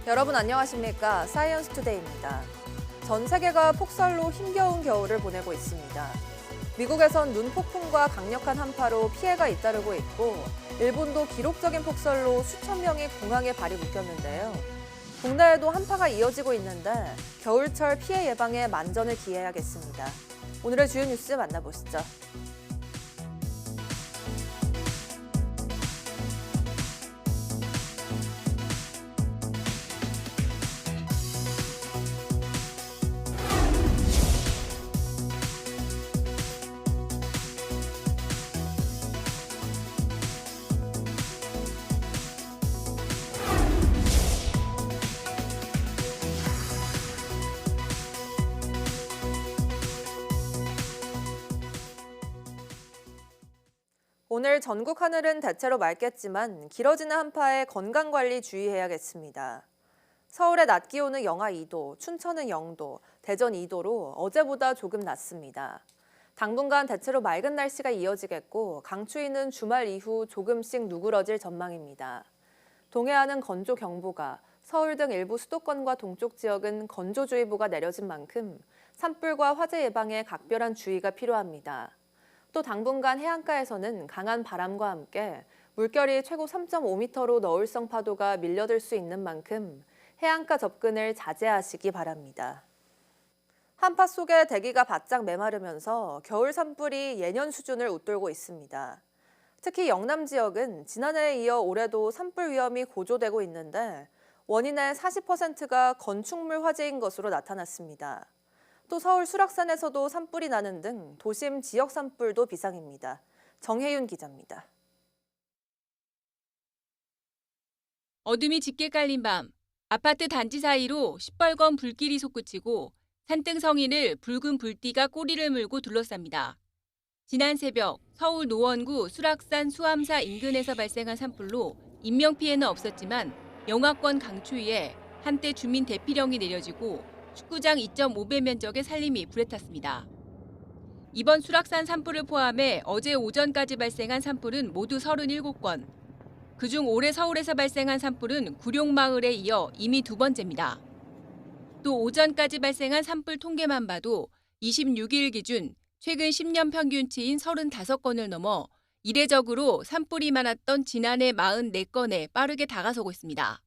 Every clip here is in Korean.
여러분 안녕하십니까? 사이언스 투데이입니다. 전 세계가 폭설로 힘겨운 겨울을 보내고 있습니다. 미국에선 눈폭풍과 강력한 한파로 피해가 잇따르고 있고 일본도 기록적인 폭설로 수천 명이 공항에 발이 묶였는데요. 국내에도 한파가 이어지고 있는데 겨울철 피해 예방에 만전을 기해야겠습니다. 오늘의 주요 뉴스 만나보시죠. 오늘 전국 하늘은 대체로 맑겠지만 길어지는 한파에 건강관리 주의해야겠습니다. 서울의 낮 기온은 영하 2도, 춘천은 0도, 대전 2도로 어제보다 조금 낮습니다. 당분간 대체로 맑은 날씨가 이어지겠고 강추위는 주말 이후 조금씩 누그러질 전망입니다. 동해안은 건조경보가, 서울 등 일부 수도권과 동쪽 지역은 건조주의보가 내려진 만큼 산불과 화재 예방에 각별한 주의가 필요합니다. 또 당분간 해안가에서는 강한 바람과 함께 물결이 최고 3.5m로 너울성 파도가 밀려들 수 있는 만큼 해안가 접근을 자제하시기 바랍니다. 한파 속에 대기가 바짝 메마르면서 겨울 산불이 예년 수준을 웃돌고 있습니다. 특히 영남 지역은 지난해에 이어 올해도 산불 위험이 고조되고 있는데 원인의 40%가 건축물 화재인 것으로 나타났습니다. 또 서울 수락산에서도 산불이 나는 등 도심 지역 산불도 비상입니다. 정혜윤 기자입니다. 어둠이 짙게 깔린 밤, 아파트 단지 사이로 시뻘건 불길이 솟구치고 산등 성인을 붉은 불띠가 꼬리를 물고 둘러쌉니다. 지난 새벽 서울 노원구 수락산 수암사 인근에서 발생한 산불로 인명피해는 없었지만 영하권 강추위에 한때 주민 대피령이 내려지고 축구장 2.5배 면적의 산림이 불에 탔습니다. 이번 수락산 산불을 포함해 어제 오전까지 발생한 산불은 모두 37건. 그중 올해 서울에서 발생한 산불은 구룡마을에 이어 이미 두 번째입니다. 또 오전까지 발생한 산불 통계만 봐도 26일 기준 최근 10년 평균치인 35건을 넘어 이례적으로 산불이 많았던 지난해 44건에 빠르게 다가서고 있습니다.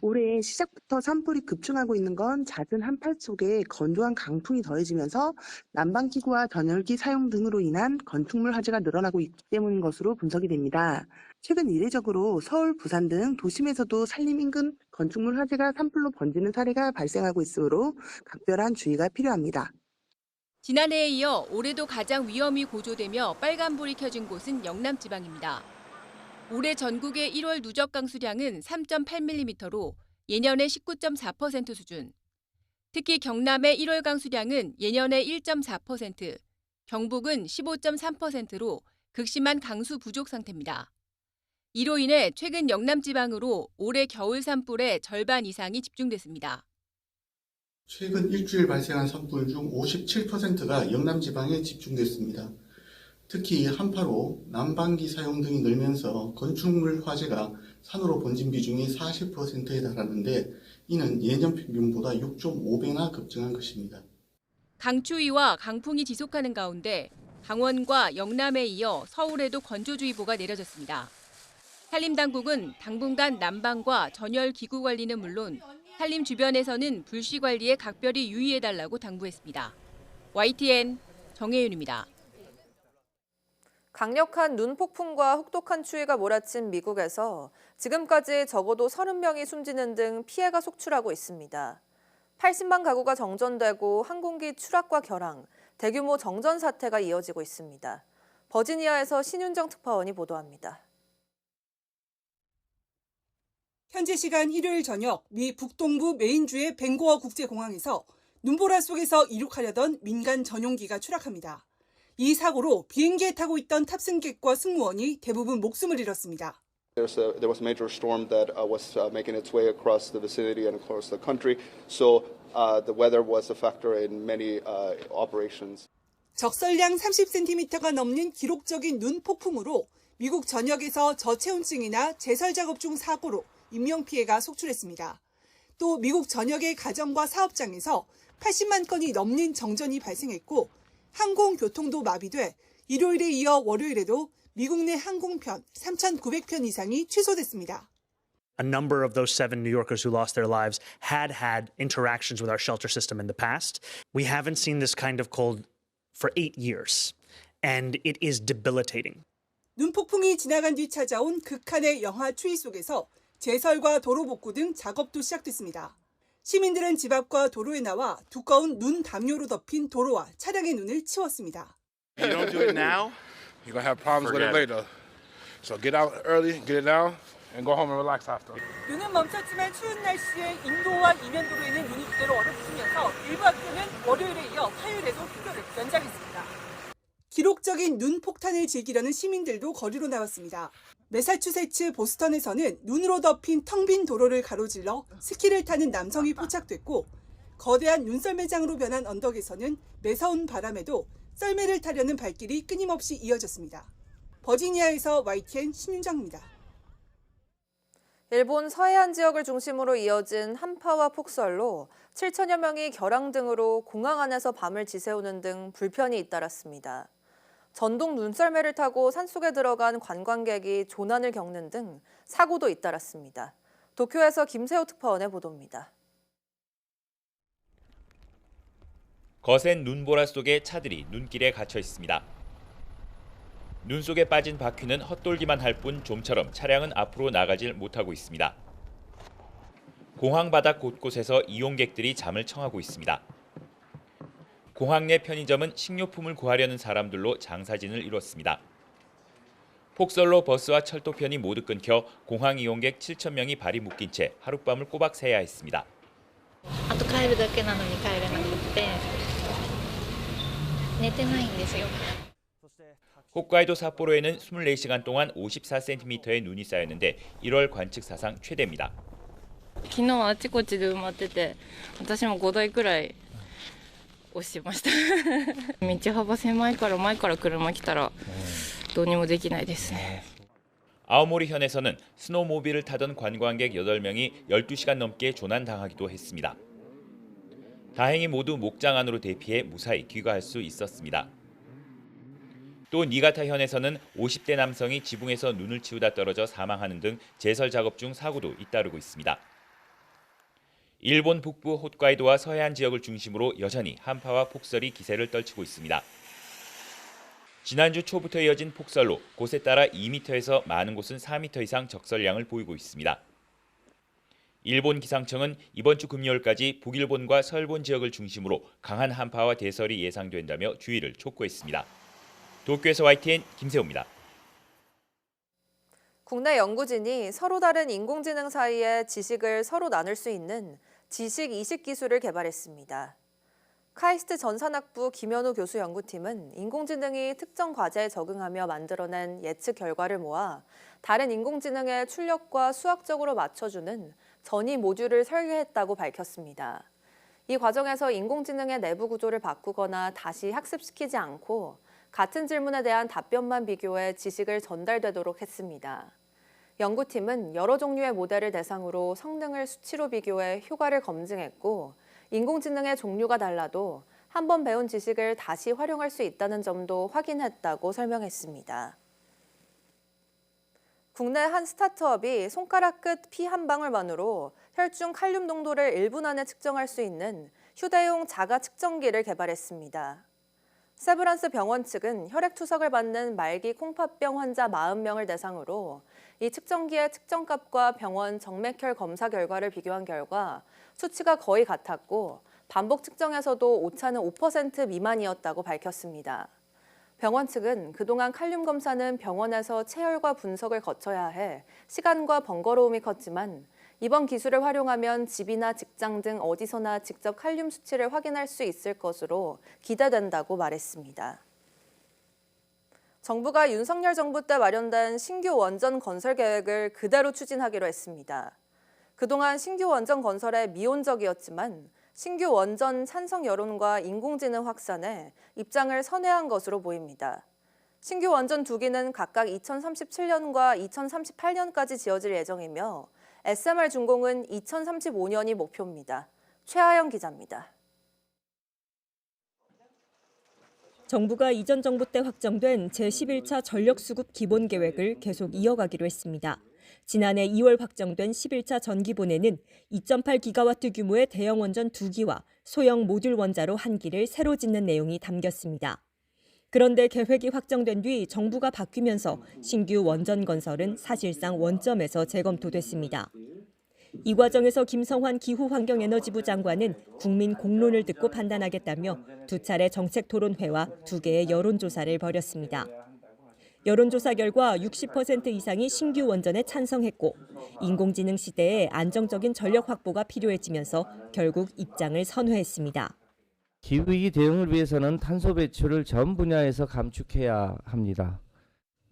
올해 시작부터 산불이 급증하고 있는 건 잦은 한파 속에 건조한 강풍이 더해지면서 난방기구와 전열기 사용 등으로 인한 건축물 화재가 늘어나고 있기 때문인 것으로 분석이 됩니다. 최근 이례적으로 서울, 부산 등 도심에서도 산림 인근 건축물 화재가 산불로 번지는 사례가 발생하고 있으므로 각별한 주의가 필요합니다. 지난해에 이어 올해도 가장 위험이 고조되며 빨간불이 켜진 곳은 영남 지방입니다. 올해 전국의 1월 누적 강수량은 3.8mm로 예년의 19.4% 수준. 특히 경남의 1월 강수량은 예년의 1.4%, 경북은 15.3%로 극심한 강수 부족 상태입니다. 이로 인해 최근 영남 지방으로 올해 겨울 산불의 절반 이상이 집중됐습니다. 최근 일주일 발생한 산불 중 57%가 영남 지방에 집중됐습니다. 특히 한파로 난방기 사용 등이 늘면서 건축물 화재가 산으로 번진 비중이 40%에 달하는데 이는 예년 평균보다 6.5배나 급증한 것입니다. 강추위와 강풍이 지속하는 가운데 강원과 영남에 이어 서울에도 건조주의보가 내려졌습니다. 산림당국은 당분간 난방과 전열 기구 관리는 물론 산림 주변에서는 불씨 관리에 각별히 유의해달라고 당부했습니다. YTN 정혜윤입니다. 강력한 눈폭풍과 혹독한 추위가 몰아친 미국에서 지금까지 적어도 30명이 숨지는 등 피해가 속출하고 있습니다. 80만 가구가 정전되고 항공기 추락과 결항, 대규모 정전 사태가 이어지고 있습니다. 버지니아에서 신윤정 특파원이 보도합니다. 현지 시간 일요일 저녁 미 북동부 메인주의 밴고어 국제공항에서 눈보라 속에서 이륙하려던 민간 전용기가 추락합니다. 이 사고로 비행기에 타고 있던 탑승객과 승무원이 대부분 목숨을 잃었습니다. There was a major storm that was making its way across the vicinity and across the country, so the weather was a factor in many operations. 적설량 30cm가 넘는 기록적인 눈 폭풍으로 미국 전역에서 저체온증이나 제설 작업 중 사고로 인명피해가 속출했습니다. 또 미국 전역의 가정과 사업장에서 80만 건이 넘는 정전이 발생했고 항공교통도 마비돼 일요일에 이어 월요일에도 미국 내 항공편 3,900편 이상이 취소됐습니다. A number of those 7 New Yorkers who lost their lives had interactions with our shelter system in the past. We haven't seen this kind of cold for 8 years, and it is debilitating. 눈폭풍이 지나간 뒤 찾아온 극한의 영하 추위 속에서 제설과 도로 복구 등 작업도 시작됐습니다. 시민들은 집 앞과 도로에 나와 두꺼운 눈 담요로 덮인 도로와 차량의 눈을 치웠습니다. You don't do it now, you're gonna have problems with it later. So get out early, get it down, and go home and relax after. 눈은 멈췄지만 추운 날씨에 인도와 이면도로에는 눈이 그대로 얼어붙으면서 일부 학교는 월요일에 이어 화요일에도 학교를 연장했습니다. 기록적인 눈 폭탄을 즐기려는 시민들도 거리로 나왔습니다. 매사추세츠 보스턴에서는 눈으로 덮인 텅 빈 도로를 가로질러 스키를 타는 남성이 포착됐고 거대한 눈썰매장으로 변한 언덕에서는 매서운 바람에도 썰매를 타려는 발길이 끊임없이 이어졌습니다. 버지니아에서 YTN 신윤정입니다. 일본 서해안 지역을 중심으로 이어진 한파와 폭설로 7천여 명이 결항 등으로 공항 안에서 밤을 지새우는 등 불편이 잇따랐습니다. 전동 눈썰매를 타고 산속에 들어간 관광객이 조난을 겪는 등 사고도 잇따랐습니다. 도쿄에서 김세호 특파원의 보도입니다. 거센 눈보라 속에 차들이 눈길에 갇혀 있습니다. 눈 속에 빠진 바퀴는 헛돌기만 할 뿐 좀처럼 차량은 앞으로 나가질 못하고 있습니다. 공항 바닥 곳곳에서 이용객들이 잠을 청하고 있습니다. 공항 내 편의점은 식료품을 구하려는 사람들로 장사진을 이뤘습니다. 폭설로 버스와 철도편이 모두 끊겨 공항 이용객 7천 명이 발이 묶인 채 하룻밤을 꼬박 새야 했습니다. あと帰るだけなのに帰れなくって寝てないんですよ。 홋카이도 삿포로에는 24시간 동안 54cm의 눈이 쌓였는데 1월 관측 사상 최대입니다. 昨日あちこちで埋まってて、私も5台くらい押しました。道幅狭いから前から車来たらどうにもできないですね。 아오모리현에서는 스노모빌을 타던 관광객 8명이 12시간 넘게 조난당하기도 했습니다. 다행히 모두 목장 안으로 대피해 무사히 귀가할 수 있었습니다. 또 니가타현에서는 50대 남성이 지붕에서 눈을 치우다 떨어져 사망하는 등 제설 작업 중 사고도 잇따르고 있습니다. 일본 북부 홋카이도와 서해안 지역을 중심으로 여전히 한파와 폭설이 기세를 떨치고 있습니다. 지난주 초부터 이어진 폭설로 곳에 따라 2m에서 많은 곳은 4m 이상 적설량을 보이고 있습니다. 일본 기상청은 이번 주 금요일까지 북일본과 서일본 지역을 중심으로 강한 한파와 대설이 예상된다며 주의를 촉구했습니다. 도쿄에서 YTN 김세호입니다. 국내 연구진이 서로 다른 인공지능 사이에 지식을 서로 나눌 수 있는 지식 이식 기술을 개발했습니다. 카이스트 전산학부 김현우 교수 연구팀은 인공지능이 특정 과제에 적응하며 만들어낸 예측 결과를 모아 다른 인공지능의 출력과 수학적으로 맞춰주는 전이 모듈을 설계했다고 밝혔습니다. 이 과정에서 인공지능의 내부 구조를 바꾸거나 다시 학습시키지 않고 같은 질문에 대한 답변만 비교해 지식을 전달되도록 했습니다. 연구팀은 여러 종류의 모델을 대상으로 성능을 수치로 비교해 효과를 검증했고 인공지능의 종류가 달라도 한 번 배운 지식을 다시 활용할 수 있다는 점도 확인했다고 설명했습니다. 국내 한 스타트업이 손가락 끝 피 한 방울만으로 혈중 칼륨 농도를 1분 안에 측정할 수 있는 휴대용 자가 측정기를 개발했습니다. 세브란스 병원 측은 혈액 투석을 받는 말기 콩팥병 환자 40명을 대상으로 이 측정기의 측정값과 병원 정맥혈 검사 결과를 비교한 결과 수치가 거의 같았고 반복 측정에서도 오차는 5% 미만이었다고 밝혔습니다. 병원 측은 그동안 칼륨 검사는 병원에서 체열과 분석을 거쳐야 해 시간과 번거로움이 컸지만 이번 기술을 활용하면 집이나 직장 등 어디서나 직접 칼륨 수치를 확인할 수 있을 것으로 기대된다고 말했습니다. 정부가 윤석열 정부 때 마련된 신규 원전 건설 계획을 그대로 추진하기로 했습니다. 그동안 신규 원전 건설에 미온적이었지만 신규 원전 찬성 여론과 인공지능 확산에 입장을 선회한 것으로 보입니다. 신규 원전 2기는 각각 2037년과 2038년까지 지어질 예정이며 SMR 준공은 2035년이 목표입니다. 최하영 기자입니다. 정부가 이전 정부 때 확정된 제11차 전력수급 기본계획을 계속 이어가기로 했습니다. 지난해 2월 확정된 11차 전기본에는 2.8기가와트 규모의 대형 원전 2기와 소형 모듈 원자로 1기를 새로 짓는 내용이 담겼습니다. 그런데 계획이 확정된 뒤 정부가 바뀌면서 신규 원전 건설은 사실상 원점에서 재검토됐습니다. 이 과정에서 김성환 기후환경에너지부 장관은 국민 공론을 듣고 판단하겠다며 2차례 정책토론회와 2개의 여론조사를 벌였습니다. 여론조사 결과 60% 이상이 신규 원전에 찬성했고 인공지능 시대에 안정적인 전력 확보가 필요해지면서 결국 입장을 선회했습니다. 기후위기 대응을 위해서는 탄소 배출을 전 분야에서 감축해야 합니다.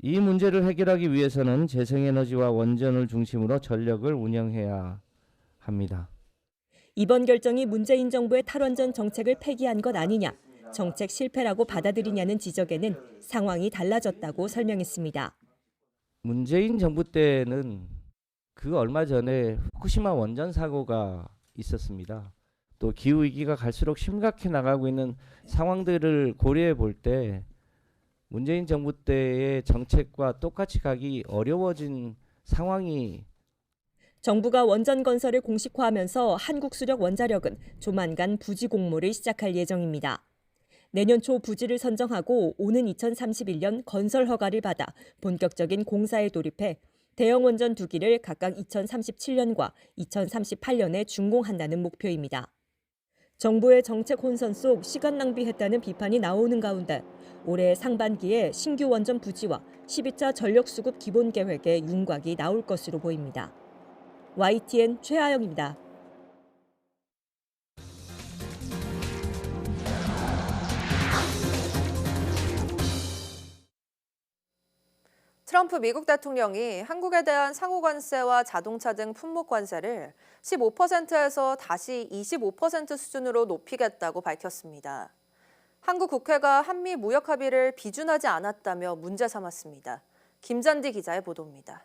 이 문제를 해결하기 위해서는 재생에너지와 원전을 중심으로 전력을 운영해야 합니다. 이번 결정이 문재인 정부의 탈원전 정책을 폐기한 것 아니냐, 정책 실패라고 받아들이냐는 지적에는 상황이 달라졌다고 설명했습니다. 문재인 정부 때는 그 얼마 전에 후쿠시마 원전 사고가 있었습니다. 또 기후위기가 갈수록 심각해 나가고 있는 상황들을 고려해 볼 때 문재인 정부 때의 정책과 똑같이 가기 어려워진 상황이 정부가 원전 건설을 공식화하면서 한국수력원자력은 조만간 부지 공모를 시작할 예정입니다. 내년 초 부지를 선정하고 오는 2031년 건설 허가를 받아 본격적인 공사에 돌입해 대형 원전 2기를 각각 2037년과 2038년에 준공한다는 목표입니다. 정부의 정책 혼선 속 시간 낭비했다는 비판이 나오는 가운데 올해 상반기에 신규 원전 부지와 12차 전력수급 기본계획의 윤곽이 나올 것으로 보입니다. YTN 최하영입니다. 트럼프 미국 대통령이 한국에 대한 상호관세와 자동차 등 품목관세를 15%에서 다시 25% 수준으로 높이겠다고 밝혔습니다. 한국 국회가 한미 무역 합의를 비준하지 않았다며 문제 삼았습니다. 김잔디 기자의 보도입니다.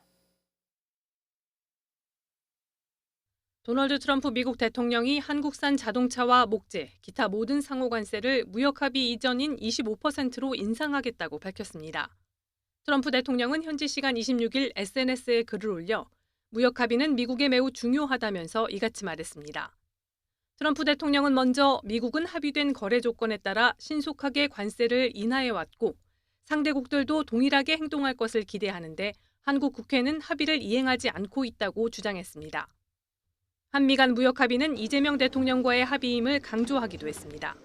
도널드 트럼프 미국 대통령이 한국산 자동차와 목재, 기타 모든 상호관세를 무역 합의 이전인 25%로 인상하겠다고 밝혔습니다. 트럼프 대통령은 현지 시간 26일 SNS에 글을 올려 무역 합의는 미국에 매우 중요하다면서 이같이 말했습니다. 트럼프 대통령은 먼저 미국은 합의된 거래 조건에 따라 신속하게 관세를 인하해왔고 상대국들도 동일하게 행동할 것을 기대하는데 한국 국회는 합의를 이행하지 않고 있다고 주장했습니다. 한미 간 무역 합의는 이재명 대통령과의 합의임을 강조하기도 했습니다.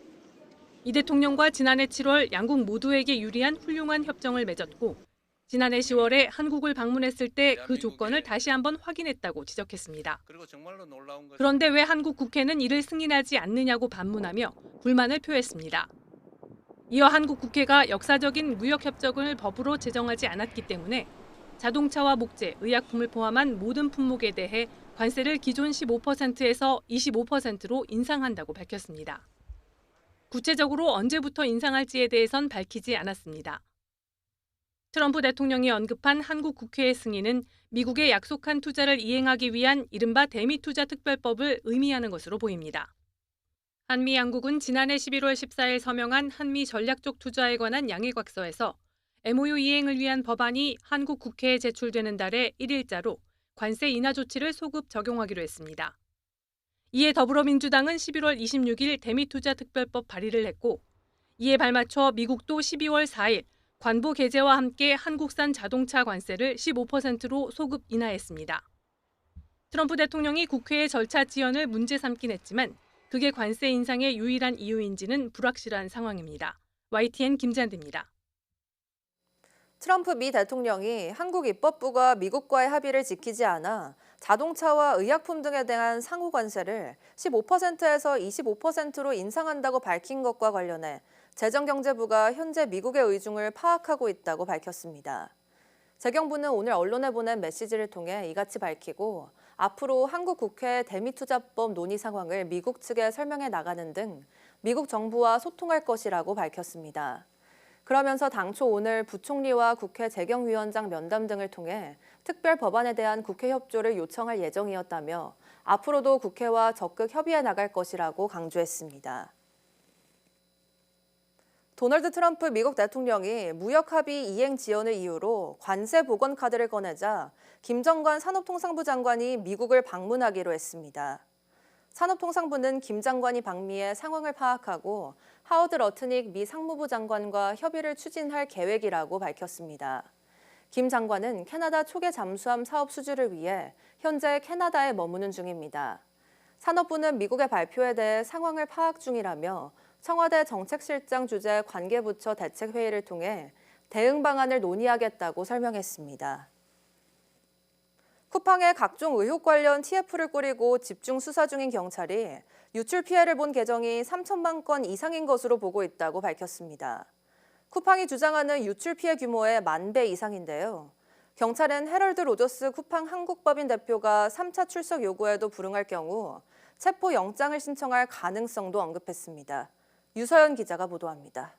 이 대통령과 지난해 7월 양국 모두에게 유리한 훌륭한 협정을 맺었고 지난해 10월에 한국을 방문했을 때 그 조건을 다시 한번 확인했다고 지적했습니다. 그런데 왜 한국 국회는 이를 승인하지 않느냐고 반문하며 불만을 표했습니다. 이어 한국 국회가 역사적인 무역 협정을 법으로 제정하지 않았기 때문에 자동차와 목재, 의약품을 포함한 모든 품목에 대해 관세를 기존 15%에서 25%로 인상한다고 밝혔습니다. 구체적으로 언제부터 인상할지에 대해선 밝히지 않았습니다. 트럼프 대통령이 언급한 한국 국회의 승인은 미국의 약속한 투자를 이행하기 위한 이른바 대미투자특별법을 의미하는 것으로 보입니다. 한미 양국은 지난해 11월 14일 서명한 한미 전략적 투자에 관한 양해각서에서 MOU 이행을 위한 법안이 한국 국회에 제출되는 달에 1일자로 관세 인하 조치를 소급 적용하기로 했습니다. 이에 더불어민주당은 11월 26일 대미투자특별법 발의를 했고 이에 발맞춰 미국도 12월 4일 관보 개제와 함께 한국산 자동차 관세를 15%로 소급 인하했습니다. 트럼프 대통령이 국회의 절차 지연을 문제 삼긴 했지만 그게 관세 인상의 유일한 이유인지는 불확실한 상황입니다. YTN 김잔디입니다. 트럼프 미 대통령이 한국 입법부가 미국과의 합의를 지키지 않아 자동차와 의약품 등에 대한 상호 관세를 15%에서 25%로 인상한다고 밝힌 것과 관련해 재정경제부가 현재 미국의 의중을 파악하고 있다고 밝혔습니다. 재경부는 오늘 언론에 보낸 메시지를 통해 이같이 밝히고 앞으로 한국 국회 대미투자법 논의 상황을 미국 측에 설명해 나가는 등 미국 정부와 소통할 것이라고 밝혔습니다. 그러면서 당초 오늘 부총리와 국회 재경위원장 면담 등을 통해 특별 법안에 대한 국회 협조를 요청할 예정이었다며 앞으로도 국회와 적극 협의해 나갈 것이라고 강조했습니다. 도널드 트럼프 미국 대통령이 무역 합의 이행 지연을 이유로 관세 복원 카드를 꺼내자 김정관 산업통상부 장관이 미국을 방문하기로 했습니다. 산업통상부는 김 장관이 방미해 상황을 파악하고 하워드 러트닉 미 상무부 장관과 협의를 추진할 계획이라고 밝혔습니다. 김 장관은 캐나다 초계 잠수함 사업 수주를 위해 현재 캐나다에 머무는 중입니다. 산업부는 미국의 발표에 대해 상황을 파악 중이라며 청와대 정책실장 주재 관계부처 대책회의를 통해 대응 방안을 논의하겠다고 설명했습니다. 쿠팡의 각종 의혹 관련 TF를 꾸리고 집중 수사 중인 경찰이 유출 피해를 본 계정이 3천만 건 이상인 것으로 보고 있다고 밝혔습니다. 쿠팡이 주장하는 유출 피해 규모의 10,000배 이상인데요. 경찰은 헤럴드 로저스 쿠팡 한국법인 대표가 3차 출석 요구에도 불응할 경우 체포 영장을 신청할 가능성도 언급했습니다. 유서연 기자가 보도합니다.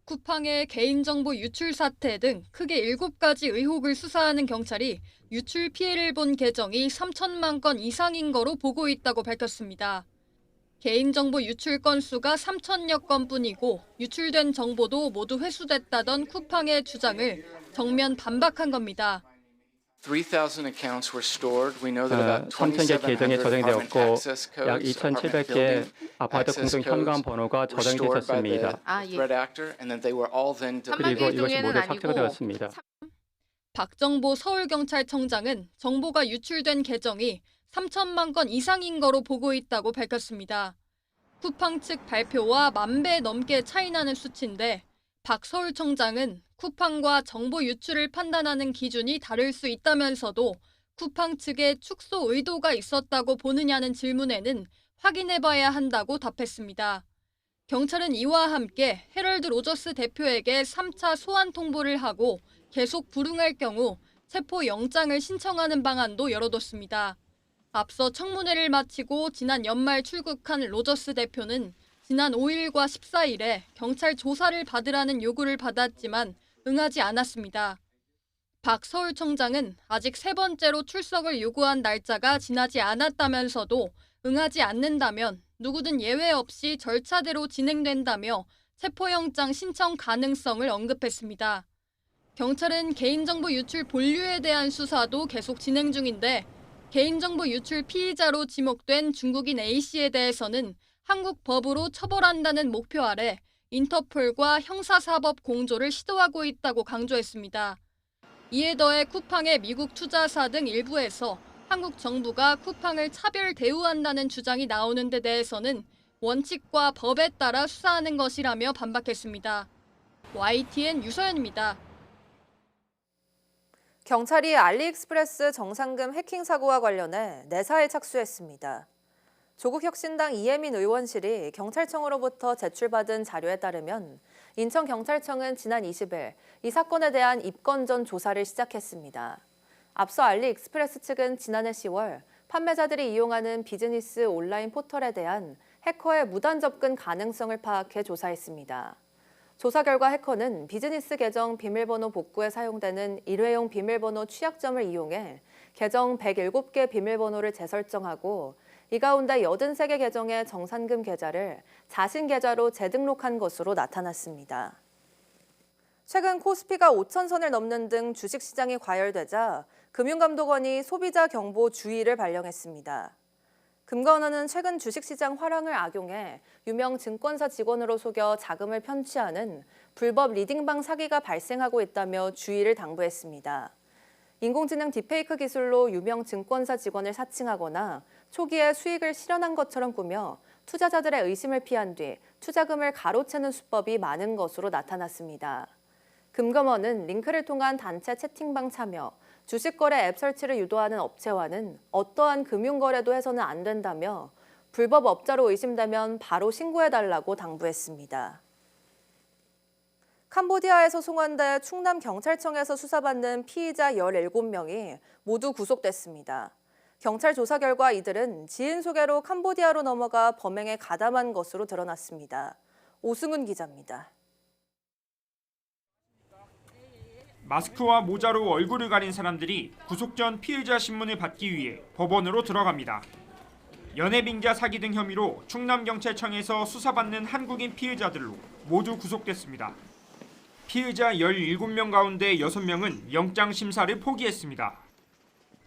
쿠팡의 개인정보 유출 사태 등 크게 7가지 의혹을 수사하는 경찰이 유출 피해를 본 계정이 3천만 건 이상인 거로 보고 있다고 밝혔습니다. 개인정보 유출 건수가 3천여 건뿐이고 유출된 정보도 모두 회수됐다던 쿠팡의 주장을 정면 반박한 겁니다. 3,000개 계정이 저장되었고 약 2,700개 아파트 공동 현관 번호가 저장됐었습니다. 그리고 이것이 모두 삭제가 되었습니다. 박정보 서울경찰청장은 정보가 유출된 계정이 3천만 건 이상인 거로 보고 있다고 밝혔습니다. 쿠팡 측 발표와 10,000배 넘게 차이나는 수치인데 박 서울청장은 쿠팡과 정보 유출을 판단하는 기준이 다를 수 있다면서도 쿠팡 측에 축소 의도가 있었다고 보느냐는 질문에는 확인해봐야 한다고 답했습니다. 경찰은 이와 함께 헤럴드 로저스 대표에게 3차 소환 통보를 하고 계속 불응할 경우 체포 영장을 신청하는 방안도 열어뒀습니다. 앞서 청문회를 마치고 지난 연말 출국한 로저스 대표는 지난 5일과 14일에 경찰 조사를 받으라는 요구를 받았지만 응하지 않았습니다. 박 서울청장은 아직 3번째로 출석을 요구한 날짜가 지나지 않았다면서도 응하지 않는다면 누구든 예외 없이 절차대로 진행된다며 체포영장 신청 가능성을 언급했습니다. 경찰은 개인정보 유출 본류에 대한 수사도 계속 진행 중인데 개인정보 유출 피의자로 지목된 중국인 A씨에 대해서는 한국 법으로 처벌한다는 목표 아래 인터폴과 형사사법 공조를 시도하고 있다고 강조했습니다. 이에 더해 쿠팡의 미국 투자사 등 일부에서 한국 정부가 쿠팡을 차별 대우한다는 주장이 나오는 데 대해서는 원칙과 법에 따라 수사하는 것이라며 반박했습니다. YTN 유서연입니다. 경찰이 알리익스프레스 정상금 해킹 사고와 관련해 내사에 착수했습니다. 조국혁신당 이혜민 의원실이 경찰청으로부터 제출받은 자료에 따르면 인천경찰청은 지난 20일 이 사건에 대한 입건 전 조사를 시작했습니다. 앞서 알리익스프레스 측은 지난해 10월 판매자들이 이용하는 비즈니스 온라인 포털에 대한 해커의 무단 접근 가능성을 파악해 조사했습니다. 조사 결과 해커는 비즈니스 계정 비밀번호 복구에 사용되는 일회용 비밀번호 취약점을 이용해 계정 107개 비밀번호를 재설정하고 이 가운데 83개 계정의 정산금 계좌를 자신 계좌로 재등록한 것으로 나타났습니다. 최근 코스피가 5,000선을 넘는 등 주식시장이 과열되자 금융감독원이 소비자 경보 주의를 발령했습니다. 금감원은 최근 주식시장 화랑을 악용해 유명 증권사 직원으로 속여 자금을 편취하는 불법 리딩방 사기가 발생하고 있다며 주의를 당부했습니다. 인공지능 딥페이크 기술로 유명 증권사 직원을 사칭하거나 초기에 수익을 실현한 것처럼 꾸며 투자자들의 의심을 피한 뒤 투자금을 가로채는 수법이 많은 것으로 나타났습니다. 금감원은 링크를 통한 단체 채팅방 참여, 주식거래 앱 설치를 유도하는 업체와는 어떠한 금융거래도 해서는 안 된다며 불법 업자로 의심되면 바로 신고해달라고 당부했습니다. 캄보디아에서 송환돼 충남경찰청에서 수사받는 피의자 17명이 모두 구속됐습니다. 경찰 조사 결과 이들은 지인 소개로 캄보디아로 넘어가 범행에 가담한 것으로 드러났습니다. 오승훈 기자입니다. 마스크와 모자로 얼굴을 가린 사람들이 구속 전 피의자 신문을 받기 위해 법원으로 들어갑니다. 연예빙자 사기 등 혐의로 충남경찰청에서 수사받는 한국인 피의자들로 모두 구속됐습니다. 피의자 17명 가운데 6명은 영장 심사를 포기했습니다.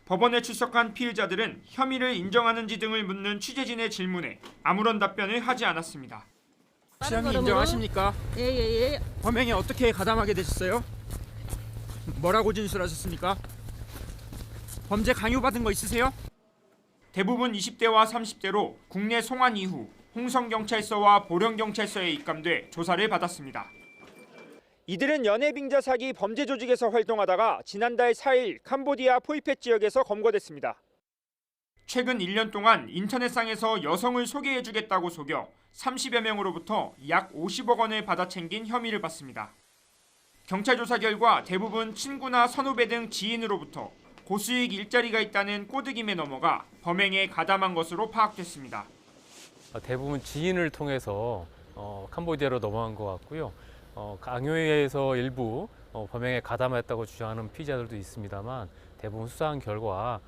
법원에 출석한 피의자들은 혐의를 인정하는지 등을 묻는 취재진의 질문에 아무런 답변을 하지 않았습니다. 시장님 인정하십니까? 예. 범행에 어떻게 가담하게 되셨어요? 뭐라고 진술하셨습니까? 범죄 강요받은 거 있으세요? 대부분 20대와 30대로 국내 송환 이후 홍성경찰서와 보령경찰서에 입감돼 조사를 받았습니다. 이들은 연예빙자 사기 범죄 조직에서 활동하다가 지난달 4일 캄보디아 포이펫 지역에서 검거됐습니다. 최근 1년 동안 인터넷상에서 여성을 소개해주겠다고 속여 30여 명으로부터 약 50억 원을 받아 챙긴 혐의를 받습니다. 경찰 조사 결과 대부분 친구나 선후배 등 지인으로부터 고수익 일자리가 있다는 꼬드김에 넘어가 범행에 가담한 것으로 파악됐습니다. 대부분 지인을 통해서 캄보디아로 넘어간 것 같고요. 강요에 의해서 일부 범행에 가담했다고 주장하는 피의자들도 있습니다만 대부분 수사한 결과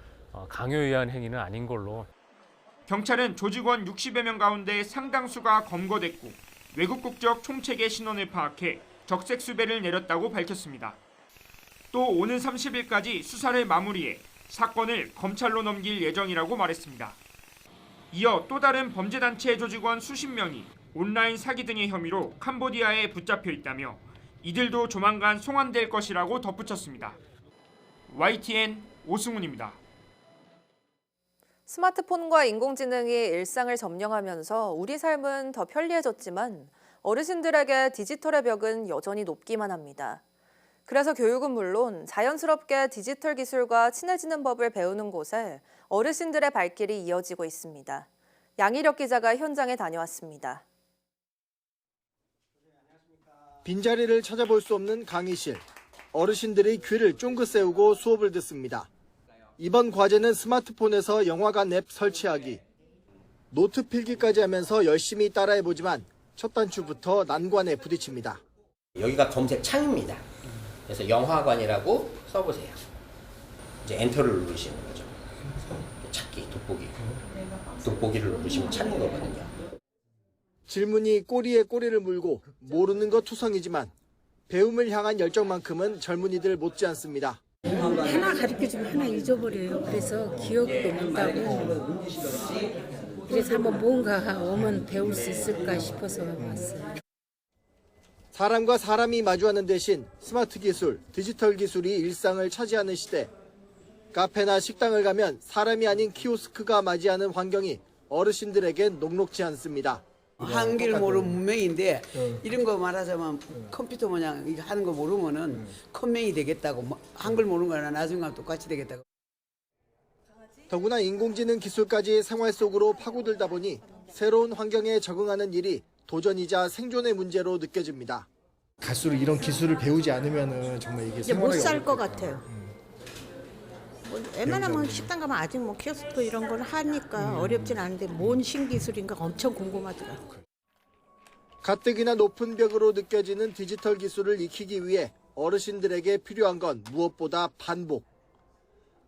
강요에 의한 행위는 아닌 걸로. 경찰은 조직원 60여 명 가운데 상당수가 검거됐고 외국 국적 총책의 신원을 파악해 적색 수배를 내렸다고 밝혔습니다. 또 오는 30일까지 수사를 마무리해 사건을 검찰로 넘길 예정이라고 말했습니다. 이어 또 다른 범죄단체 조직원 수십 명이 온라인 사기 등의 혐의로 캄보디아에 붙잡혀 있다며 이들도 조만간 송환될 것이라고 덧붙였습니다. YTN 오승훈입니다. 스마트폰과 인공지능이 일상을 점령하면서 우리 삶은 더 편리해졌지만 어르신들에게 디지털의 벽은 여전히 높기만 합니다. 그래서 교육은 물론 자연스럽게 디지털 기술과 친해지는 법을 배우는 곳에 어르신들의 발길이 이어지고 있습니다. 양희력 기자가 현장에 다녀왔습니다. 빈자리를 찾아볼 수 없는 강의실. 어르신들이 귀를 쫑긋 세우고 수업을 듣습니다. 이번 과제는 스마트폰에서 영화관 앱 설치하기. 노트 필기까지 하면서 열심히 따라해보지만 첫 단추부터 난관에 부딪힙니다. 여기가 검색 창입니다. 그래서 영화관이라고 써보세요. 이제 엔터를 누르시는 거죠. 찾기, 돋보기. 돋보기를 누르시면 찾는 거거든요. 질문이 꼬리에 꼬리를 물고 모르는 것 투성이지만 배움을 향한 열정만큼은 젊은이들 못지않습니다. 하나 가르쳐주면 하나 잊어버려요. 그래서 기억도 못하고 그래서 한번 뭔가 오면 배울 수 있을까 싶어서 왔어요. 사람과 사람이 마주하는 대신 스마트 기술, 디지털 기술이 일상을 차지하는 시대. 카페나 식당을 가면 사람이 아닌 키오스크가 맞이하는 환경이 어르신들에겐 녹록지 않습니다. 한글 모르는 문명인데 이런 거 말하자면 컴퓨터 모양 이거 하는 거 모르면은 컴맹이 되겠다고 한글 모르는 거나 나중에 똑같이 되겠다고. 더구나 인공지능 기술까지 생활 속으로 파고들다 보니 새로운 환경에 적응하는 일이 도전이자 생존의 문제로 느껴집니다. 갈수록 이런 기술을 배우지 않으면은 정말 이게 못 생활에 살 것 같아요. 웬만하면 식당 가면 아직 뭐 키오스크 이런 걸 하니까 어렵진 않은데 뭔 신기술인가 엄청 궁금하더라고요. 가뜩이나 높은 벽으로 느껴지는 디지털 기술을 익히기 위해 어르신들에게 필요한 건 무엇보다 반복.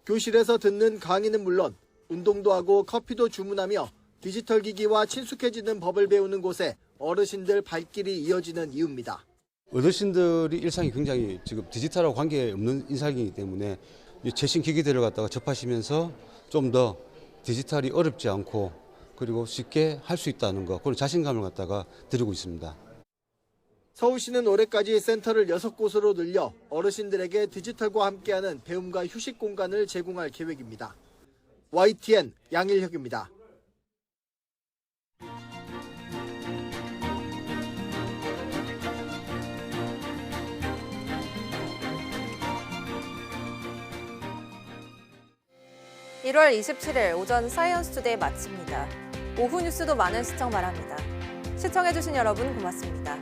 교실에서 듣는 강의는 물론 운동도 하고 커피도 주문하며 디지털 기기와 친숙해지는 법을 배우는 곳에 어르신들 발길이 이어지는 이유입니다. 어르신들이 일상이 굉장히 지금 디지털하고 관계없는 인상이기 때문에 최신 기기들을 갖다가 접하시면서 좀 더 디지털이 어렵지 않고 그리고 쉽게 할 수 있다는 거, 그런 자신감을 갖다가 드리고 있습니다. 서울시는 올해까지 센터를 6곳으로 늘려 어르신들에게 디지털과 함께하는 배움과 휴식 공간을 제공할 계획입니다. YTN 양일혁입니다. (1월 27일) 오전 사이언스 투데이 마칩니다. 오후 뉴스도 많은 시청 바랍니다. 시청해주신 여러분 고맙습니다.